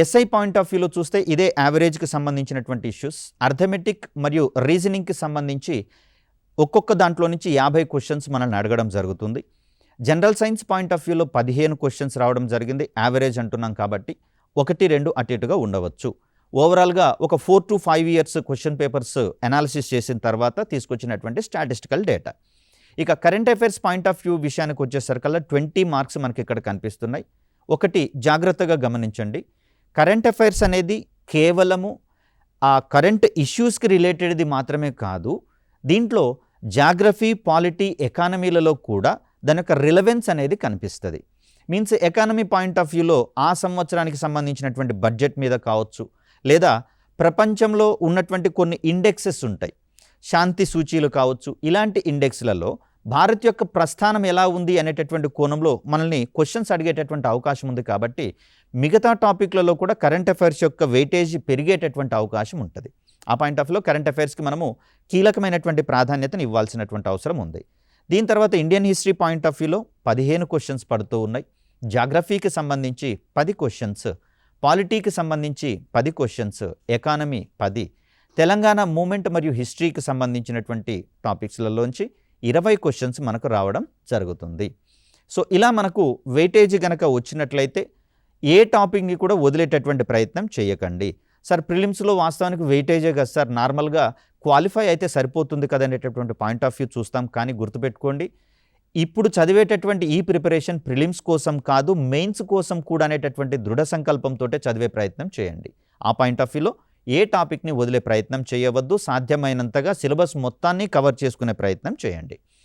SI point of వ్యూలో చూస్తే ఇదే యావరేజ్కి సంబంధించినటువంటి ఇష్యూస్. అర్థమెటిక్ మరియు రీజనింగ్కి సంబంధించి ఒక్కొక్క దాంట్లో నుంచి 50 క్వశ్చన్స్ మనల్ని అడగడం జరుగుతుంది. జనరల్ సైన్స్ పాయింట్ ఆఫ్ వ్యూలో 15 క్వశ్చన్స్ రావడం జరిగింది. యావరేజ్ అంటున్నాం కాబట్టి 1, 2 అటు ఇటుగా ఉండవచ్చు. ఓవరాల్గా ఒక 4 to 5 years question papers analysis చేసిన తర్వాత తీసుకొచ్చినటువంటి స్టాటిస్టికల్ డేటా. ఇక current affairs point of view విషయానికి వచ్చేసరికల్లా 20 మార్క్స్ మనకి ఇక్కడ కనిపిస్తున్నాయి. ఒకటి జాగ్రత్తగా గమనించండి, కరెంట్ అఫైర్స్ అనేది కేవలము ఆ కరెంట్ ఇష్యూస్కి రిలేటెడ్ది మాత్రమే కాదు, దీంట్లో జాగ్రఫీ, పాలిటీ, ఎకానమీలలో కూడా దాని యొక్క రిలవెన్స్ అనేది కనిపిస్తుంది. మీన్స్ ఎకానమీ పాయింట్ ఆఫ్ వ్యూలో ఆ సంవత్సరానికి సంబంధించినటువంటి బడ్జెట్ మీద కావచ్చు, లేదా ప్రపంచంలో ఉన్నటువంటి కొన్ని ఇండెక్సెస్ ఉంటాయి, శాంతి సూచీలు కావచ్చు. ఇలాంటి ఇండెక్స్లలో భారత్ యొక్క ప్రస్థానం ఎలా ఉంది అనేటటువంటి కోణంలో మనల్ని క్వశ్చన్స్ అడిగేటటువంటి అవకాశం ఉంది. కాబట్టి మిగతా టాపిక్లలో కూడా కరెంట్ అఫైర్స్ యొక్క వెయిటేజ్ పెరిగేటటువంటి అవకాశం ఉంటుంది. ఆ పాయింట్ ఆఫ్ వ్యూలో కరెంట్ అఫైర్స్కి మనము కీలకమైనటువంటి ప్రాధాన్యతను ఇవ్వాల్సినటువంటి అవసరం ఉంది. దీని తర్వాత ఇండియన్ హిస్టరీ పాయింట్ ఆఫ్ వ్యూలో 15 క్వశ్చన్స్ పడుతూ ఉన్నాయి. జాగ్రఫీకి సంబంధించి 10 క్వశ్చన్స్, పాలిటీకి సంబంధించి 10 క్వశ్చన్స్, ఎకానమీ 10, తెలంగాణ మూమెంట్ మరియు హిస్టరీకి సంబంధించినటువంటి టాపిక్స్లలోంచి 20 క్వశ్చన్స్ మనకు రావడం జరుగుతుంది. సో ఇలా మనకు వెయిటేజ్ కనుక వచ్చినట్లయితే ఏ టాపిక్ని కూడా వదిలేటటువంటి ప్రయత్నం చేయకండి. సార్ ప్రిలిమ్స్లో వాస్తవానికి వెయిటేజే కదా సార్, నార్మల్గా క్వాలిఫై అయితే సరిపోతుంది కదా అనేటటువంటి పాయింట్ ఆఫ్ వ్యూ చూస్తాం. కానీ గుర్తుపెట్టుకోండి, ఇప్పుడు చదివేటటువంటి ఈ ప్రిపరేషన్ ప్రిలిమ్స్ కోసం కాదు, మెయిన్స్ కోసం కూడా అనేటటువంటి దృఢ సంకల్పంతో చదివే ప్రయత్నం చేయండి. ఆ పాయింట్ ఆఫ్ వ్యూలో ఏ టాపిక్ని వదిలే ప్రయత్నం చేయవద్దు. సాధ్యమైనంతగా సిలబస్ మొత్తాన్ని కవర్ చేసుకునే ప్రయత్నం చేయండి.